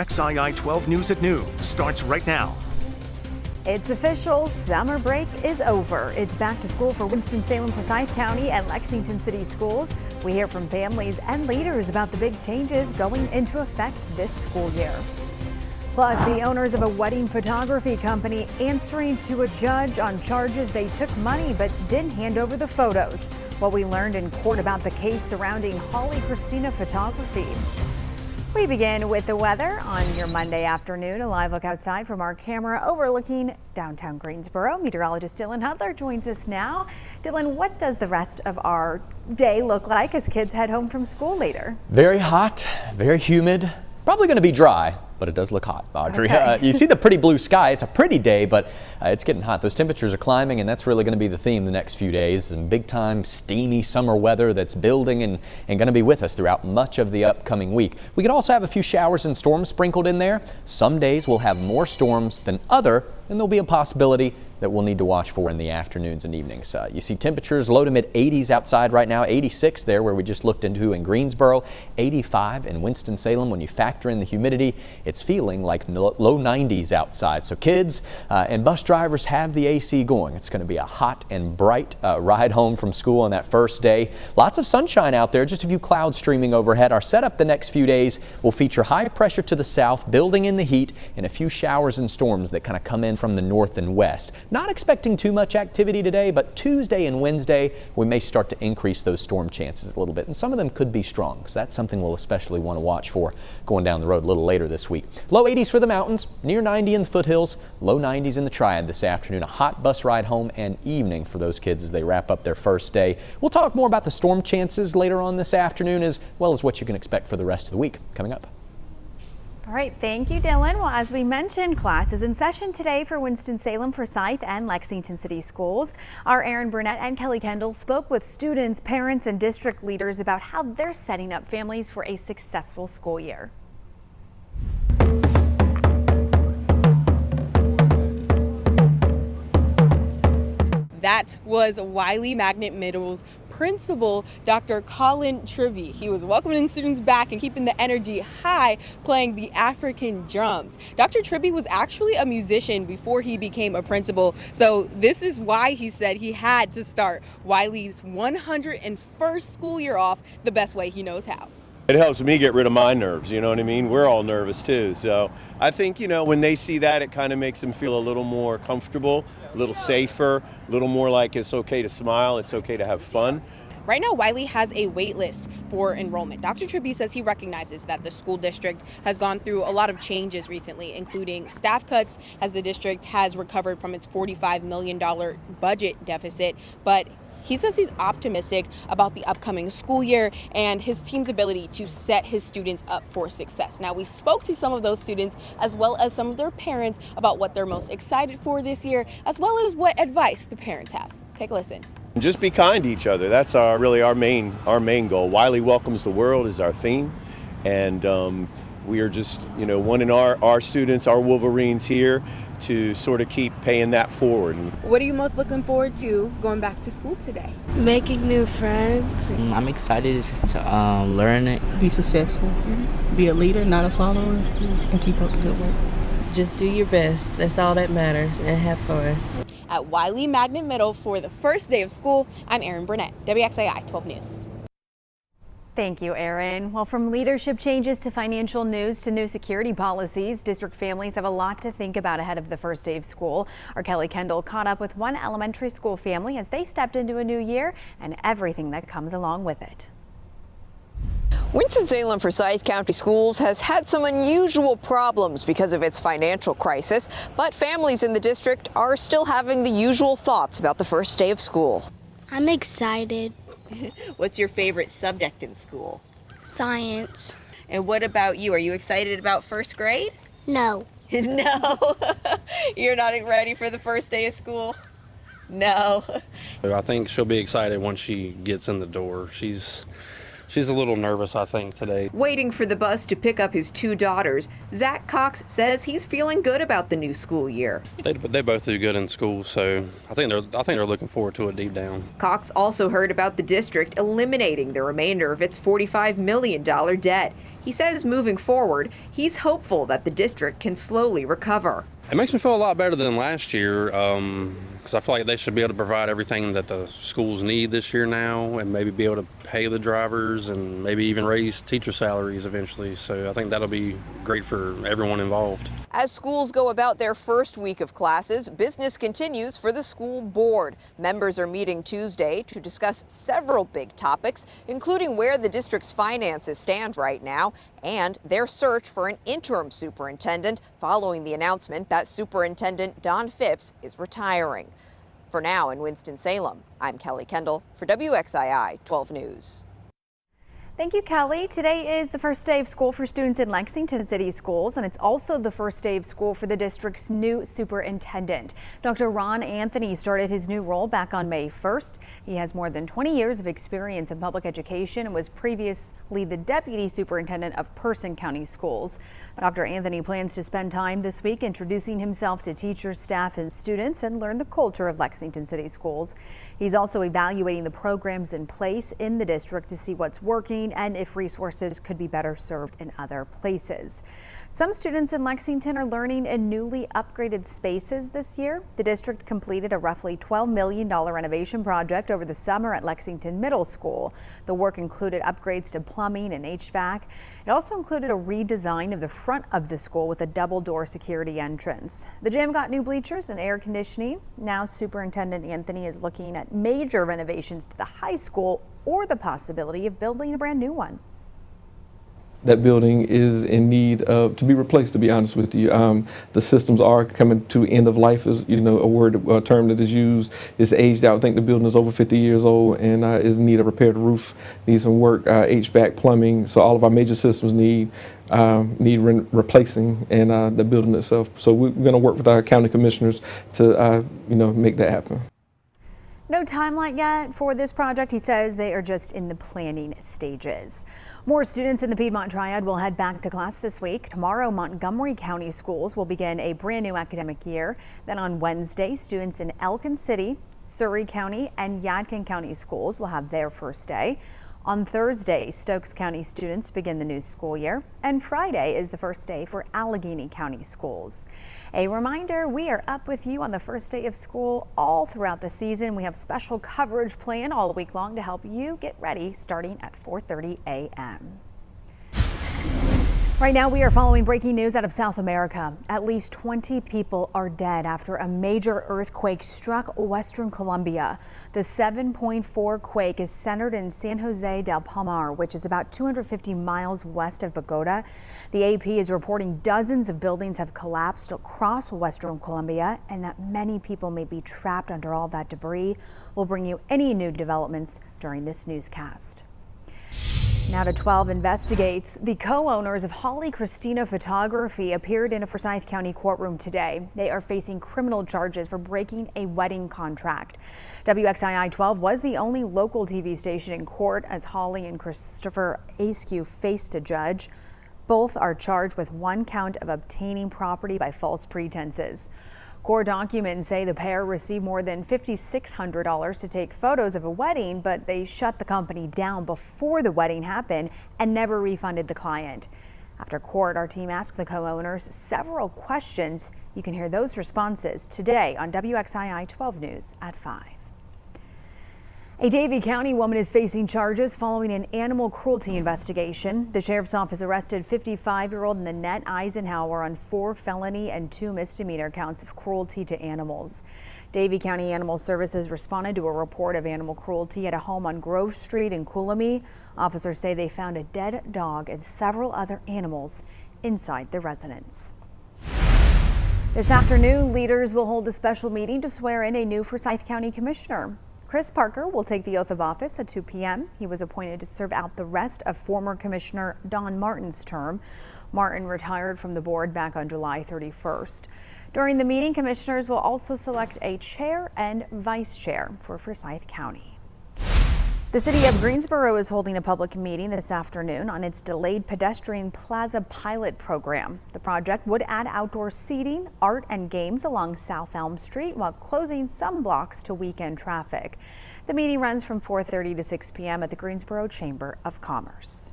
WXII 12 News at noon starts right now. It's official, summer break is over. It's back to school for Winston-Salem, Forsyth County and Lexington City schools. We hear from families and leaders about the big changes going into effect this school year. Plus, the owners of a wedding photography company answering to a judge on charges they took money but didn't hand over the photos. What we learned in court about the case surrounding Holly Christina Photography. We begin with the weather on your Monday afternoon. A live look outside from our camera overlooking downtown Greensboro. Meteorologist Dylan Hudler joins us now. Dylan, what does the rest of our day look like as kids head home from school later? Very hot, very humid, probably going to be dry. But it does look hot, Audrey. Okay. You see the pretty blue sky. It's a pretty day, but it's getting hot. Those temperatures are climbing, and that's really going to be the theme the next few days. And big time steamy summer weather that's building and going to be with us throughout much of the upcoming week. We could also have a few showers and storms sprinkled in there. Some days we'll have more storms than other, and there'll be a possibility that we'll need to watch for in the afternoons and evenings. You see temperatures low to mid 80s outside right now, 86 there where we just looked into in Greensboro, 85 in Winston-Salem. When you factor in the humidity, it's feeling like low 90s outside. So kids and bus drivers have the AC going. It's going to be a hot and bright ride home from school on that first day. Lots of sunshine out there, just a few clouds streaming overhead. Our setup the next few days will feature high pressure to the south, building in the heat, and a few showers and storms that kind of come in from the north and west. Not expecting too much activity today, but Tuesday and Wednesday, we may start to increase those storm chances a little bit, and some of them could be strong, so that's something we'll especially want to watch for going down the road a little later this week. Low 80s for the mountains, near 90 in the foothills, low 90s in the Triad this afternoon. A hot bus ride home and evening for those kids as they wrap up their first day. We'll talk more about the storm chances later on this afternoon, as well as what you can expect for the rest of the week coming up. All right, thank you, Dylan. Well, as we mentioned, class is in session today for Winston-Salem, Forsyth, and Lexington City schools. Our Erin Burnett and Kelly Kendall spoke with students, parents, and district leaders about how they're setting up families for a successful school year. That was Wiley Magnet Middle's principal, Dr. Colin Trivy. He was welcoming students back and keeping the energy high, playing the African drums. Dr. Trivy was actually a musician before he became a principal, so this is why he said he had to start Wiley's 101st school year off the best way he knows how. It helps me get rid of my nerves, you know what I mean? We're all nervous too. So I think, when they see that, it kind of makes them feel a little more comfortable, a little safer, a little more like it's okay to smile, it's okay to have fun. Right now, Wiley has a wait list for enrollment. Dr. Tribby says he recognizes that the school district has gone through a lot of changes recently, including staff cuts as the district has recovered from its $45 million budget deficit. But he says he's optimistic about the upcoming school year and his team's ability to set his students up for success. Now, we spoke to some of those students as well as some of their parents about what they're most excited for this year, as well as what advice the parents have. Take a listen. Just be kind to each other. That's really our main goal. Wiley Welcomes the World is our theme, and we are just wanting our students, our Wolverines here, to sort of keep paying that forward. What are you most looking forward to going back to school today? Making new friends. I'm excited to learn it. Be successful. Be a leader, not a follower, and keep up the good work. Just do your best. That's all that matters, and have fun. At Wiley Magnet Middle for the first day of school, I'm Erin Burnett, WXII 12 News. Thank you, Erin. Well, from leadership changes to financial news to new security policies, district families have a lot to think about ahead of the first day of school. Our Kelly Kendall caught up with one elementary school family as they stepped into a new year and everything that comes along with it. Winston-Salem Forsyth County Schools has had some unusual problems because of its financial crisis, but families in the district are still having the usual thoughts about the first day of school. I'm excited. What's your favorite subject in school? Science. And what about you? Are you excited about first grade? No. No. You're not ready for the first day of school? No. I think she'll be excited once she gets in the door. She's She's a little nervous, I think, today. Waiting for the bus to pick up his two daughters, Zach Cox says he's feeling good about the new school year. They both do good in school, so I think they're looking forward to it deep down. Cox also heard about the district eliminating the remainder of its $45 million debt. He says moving forward, he's hopeful that the district can slowly recover. It makes me feel a lot better than last year, because I feel like they should be able to provide everything that the schools need this year now, and maybe be able to pay the drivers and maybe even raise teacher salaries eventually. So I think that'll be great for everyone involved. As schools go about their first week of classes, business continues for the school board. Members are meeting Tuesday to discuss several big topics, including where the district's finances stand right now and their search for an interim superintendent following the announcement that Superintendent Don Phipps is retiring. For now in Winston-Salem, I'm Kelly Kendall for WXII 12 News. Thank you, Kelly. Today is the first day of school for students in Lexington City schools, and it's also the first day of school for the district's new superintendent. Dr. Ron Anthony started his new role back on May 1st. He has more than 20 years of experience in public education and was previously the deputy superintendent of Person County Schools. Dr. Anthony plans to spend time this week introducing himself to teachers, staff, and students and learn the culture of Lexington City schools. He's also evaluating the programs in place in the district to see what's working and if resources could be better served in other places. Some students in Lexington are learning in newly upgraded spaces this year. The district completed a roughly $12 million renovation project over the summer at Lexington Middle School. The work included upgrades to plumbing and HVAC. It also included a redesign of the front of the school with a double-door security entrance. The gym got new bleachers and air conditioning. Now Superintendent Anthony is looking at major renovations to the high school or the possibility of building a brand new one. That building is in need of to be replaced, to be honest with you. The systems are coming to end of life, is a term that is used. It's aged out. I think the building is over 50 years old and is in need of repair. The roof needs some work, HVAC, plumbing. So all of our major systems need replacing, and the building itself. So we're going to work with our county commissioners to make that happen. No timeline yet for this project. He says they are just in the planning stages. More students in the Piedmont Triad will head back to class this week. Tomorrow, Montgomery County schools will begin a brand new academic year. Then on Wednesday, students in Elkin City, Surrey County, and Yadkin County schools will have their first day. On Thursday, Stokes County students begin the new school year, and Friday is the first day for Allegheny County schools. A reminder, we are up with you on the first day of school all throughout the season. We have special coverage planned all week long to help you get ready starting at 4:30 a.m. Right now, we are following breaking news out of South America. At least 20 people are dead after a major earthquake struck western Colombia. The 7.4 quake is centered in San Jose del Palmar, which is about 250 miles west of Bogota. The AP is reporting dozens of buildings have collapsed across western Colombia and that many people may be trapped under all that debris. We'll bring you any new developments during this newscast. Now to 12 investigates. The co-owners of Holly Christina Photography appeared in a Forsyth County courtroom today. They are facing criminal charges for breaking a wedding contract. WXII 12 was the only local TV station in court as Holly and Christopher Askew faced a judge. Both are charged with one count of obtaining property by false pretenses. Court documents say the pair received more than $5,600 to take photos of a wedding, but they shut the company down before the wedding happened and never refunded the client. After court, our team asked the co-owners several questions. You can hear those responses today on WXII 12 News at 5. A Davie County woman is facing charges following an animal cruelty investigation. The sheriff's office arrested 55-year-old Nanette Eisenhower on 4 felony and 2 misdemeanor counts of cruelty to animals. Davie County Animal Services responded to a report of animal cruelty at a home on Grove Street in Coolomie. Officers say they found a dead dog and several other animals inside the residence. This afternoon, leaders will hold a special meeting to swear in a new Forsyth County commissioner. Chris Parker will take the oath of office at 2 p.m. He was appointed to serve out the rest of former Commissioner Don Martin's term. Martin retired from the board back on July 31st. During the meeting, commissioners will also select a chair and vice chair for Forsyth County. The city of Greensboro is holding a public meeting this afternoon on its delayed pedestrian plaza pilot program. The project would add outdoor seating, art, and games along South Elm Street while closing some blocks to weekend traffic. The meeting runs from 4:30 to 6 p.m. at the Greensboro Chamber of Commerce.